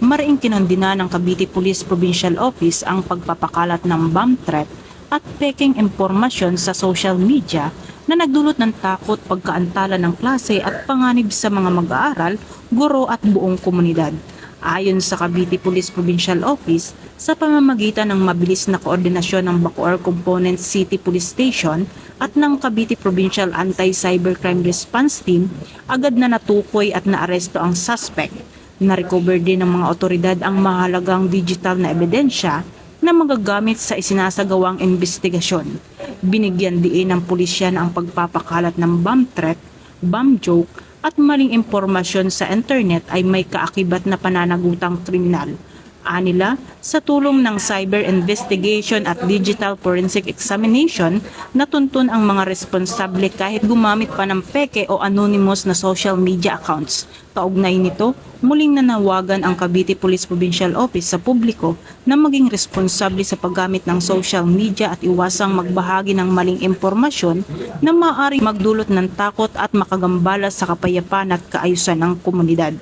Mariing kinondina ng Cavite Police Provincial Office ang pagpapakalat ng bomb threat at peking impormasyon sa social media na nagdulot ng takot, pagkaantala ng klase at panganib sa mga mag-aaral, guro at buong komunidad. Ayon sa Cavite Police Provincial Office, sa pamamagitan ng mabilis na koordinasyon ng Bacoor Component City Police Station at ng Cavite Provincial Anti-Cybercrime Response Team, agad na natukoy at naaresto ang suspect. Na-recover din ng mga otoridad ang mahalagang digital na ebidensya na magagamit sa isinasagawang investigasyon. Binigyan diin ng pulisya na ang pagpapakalat ng bomb threat, bomb joke at maling impormasyon sa internet ay may kaakibat na pananagutang kriminal. Anila, sa tulong ng cyber investigation at digital forensic examination, natuntun ang mga responsable kahit gumamit pa ng peke o anonymous na social media accounts. Kaugnay nito, muling nanawagan ang Cavite Police Provincial Office sa publiko na maging responsable sa paggamit ng social media at iwasang magbahagi ng maling impormasyon na maaaring magdulot ng takot at makagambala sa kapayapaan at kaayusan ng komunidad.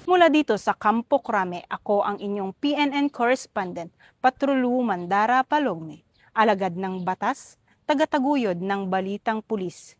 Mula dito sa Campo Crame, ako ang inyong PNN correspondent, Patrolwoman Dara Palogme, alagad ng batas, tagataguyod ng balitang pulis.